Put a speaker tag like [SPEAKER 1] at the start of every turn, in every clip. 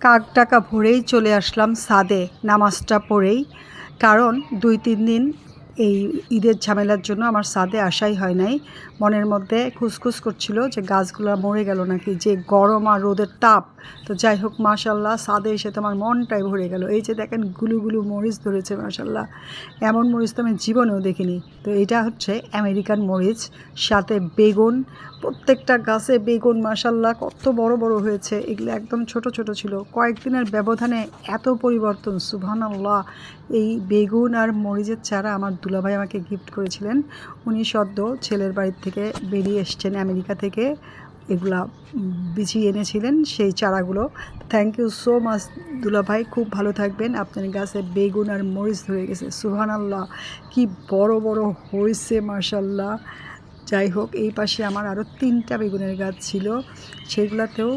[SPEAKER 1] কাক ডাকা ভোরেই চলে আসলাম ছাদে নামাজটা পড়েই, কারণ 2-3 দিন এই ঈদের ঝামেলার জন্য আমার ছাদে আসাই হয় নাই। মনের মধ্যে খুসখুস করছিল যে গাছগুলো মরে গেল নাকি, যে গরম আর রোদের তাপ। তো যাই হোক, মাশাল্লাহ ছাদে এসে তো আমার মনটাই ভরে গেল। এই যে দেখেন গুলু মরিচ ধরেছে, মাশাল্লাহ এমন মরিচ তো আমি জীবনেও দেখিনি। তো এটা হচ্ছে আমেরিকান মরিচ, সাথে বেগুন। প্রত্যেকটা গাছে বেগুন মাশাল্লাহ কত বড় বড় হয়েছে। এগুলো একদম ছোট ছোট ছিল, কয়েকদিনের ব্যবধানে এত পরিবর্তন, সুবহানাল্লাহ। এই বেগুন আর মরিচের চারা আমার দুলাভাই আমাকে গিফট করেছিলেন। উনি সদ্য ছেলের বাড়ির থেকে বেরিয়ে এসছেন আমেরিকা থেকে, এগুলা বিছিয়ে এনেছিলেন সেই চারাগুলো। থ্যাংক ইউ সো মাচ দুলাভাই, খুব ভালো থাকবেন। আপনার গাছে বেগুন আর মরিচ ধরে গেছে, সুবহানাল্লাহ কি বড় বড় হয়েছে মাশাল্লাহ। যাই হোক, এই পাশে আমার আরও 3টা বেগুনের গাছ ছিল, সেগুলাতেও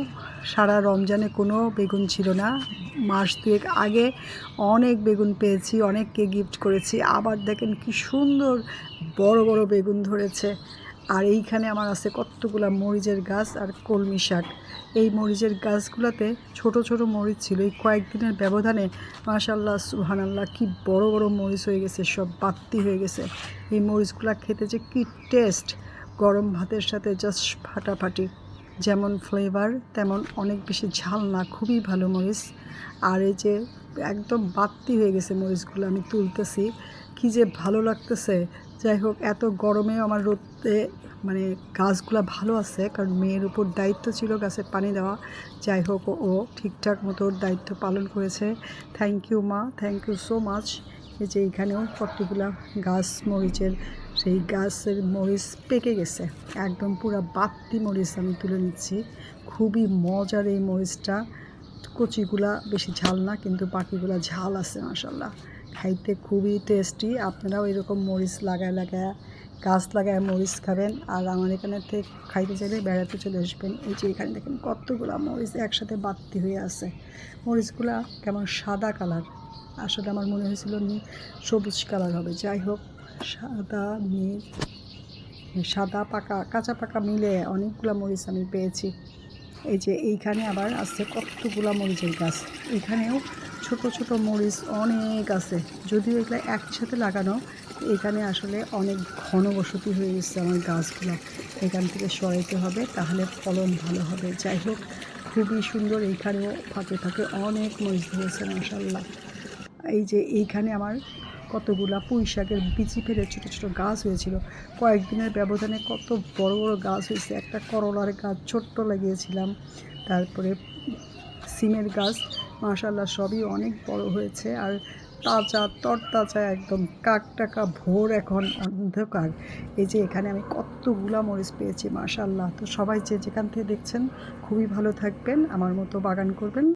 [SPEAKER 1] সারা রমজানে কোনো বেগুন ছিল না। মাস 2 আগে অনেক বেগুন পেয়েছি, অনেককে গিফট করেছি। আবার দেখেন কি সুন্দর বড় বড় বেগুন ধরেছে। আর এইখানে আমার আছে কতগুলা মরিচের গাছ আর কলমি শাক। এই মরিচের গাছগুলোতে ছোট ছোট মরিচ ছিল, এই কয়েকদিনের ব্যবধানে মাশাল্লাহ সুবহানাল্লাহ কি বড় বড় মরিচ হয়ে গেছে, সব বাত্তি হয়ে গেছে। এই মরিচগুলো খেতে যে কি টেস্ট, গরম ভাতের সাথে জাস্ট ফাটাফাটি। যেমন ফ্লেভার তেমন অনেক বেশি ঝাল না, খুবই ভালো মরিচ। আর এই যে একদম বাত্তি হয়ে গেছে মরিচগুলো, আমি তুলতেছি, কি যে ভালো লাগতেছে। যাই হোক, এত গরমেও আমার রোদে মানে গাছগুলো ভালো আছে, কারণ মেয়ের উপর দায়িত্ব ছিল গাছে পানি দেওয়া। যাই হোক, ও ঠিকঠাক মতো ওর দায়িত্ব পালন করেছে। থ্যাংক ইউ মা, থ্যাংক ইউ সো মাচ। এই যে এইখানেও কতগুলা গাছ মরিচের, সেই গাছের মরিচ পেকে গেছে, একদম পুরো বাত্তি মরিচ আমি তুলে নিচ্ছি। খুবই মজার এই মরিচটা, কচিগুলা বেশি ঝাল না, কিন্তু বাকিগুলা ঝাল আছে মাশাল্লাহ, খাইতে খুবই টেস্টি। আপনারাও এরকম মরিচ লাগায় গাছ লাগায় মরিচ খাবেন। আর আমার এখানে থেকে খাইতে চাইলে বেড়াতে চলে আসবেন। এই যে এখানে দেখেন কতগুলা মরিচ একসাথে বাত্তি হয়ে আছে। মরিচগুলা কেমন সাদা কালার, আসলে আমার মনে হয়েছিল সবুজ কালার হবে। যাই হোক, সাদা নীল সাদা পাকা কাঁচা পাকা মিলে অনেকগুলো মরিচ আমি পেয়েছি। এই যে এইখানে আবার আছে কতগুলা মরিচের গাছ, এখানেও ছোট ছোট মরিচ অনেক আছে। যদিও এগুলো একই সাথে লাগানো, এখানে আসলে অনেক ঘনবসতি হয়ে গেছে আমার গাছগুলো, এখান থেকে সরাইতে হবে, তাহলে ফলন ভালো হবে। যাই হোক, খুবই সুন্দর। এইখানেও ফাঁকে ফাঁকে অনেক মরিচ ধরেছে মাশাল্লাহ। এই যে এইখানে আমার কতগুলা পুঁই শাকের বিচি ফেলে ছোটো ছোটো গাছ হয়েছিল, কয়েকদিনের ব্যবধানে কত বড় বড় গাছ হয়েছে। একটা করলার গাছ ছোট্ট লাগিয়েছিলাম, তারপরে সিমের গাছ, মাশাল্লাহ সবই অনেক বড় হয়েছে। আর তাজা তরতাজা একদম কাকটাকা ভোর, এখন অন্ধকার। এই যে এখানে আমি কতগুলা মরিচ পেয়েছি মাশাল্লাহ। তো সবাই যে যেখান থেকে দেখছেন খুবই ভালো থাকবেন, আমার মতো বাগান করবেন।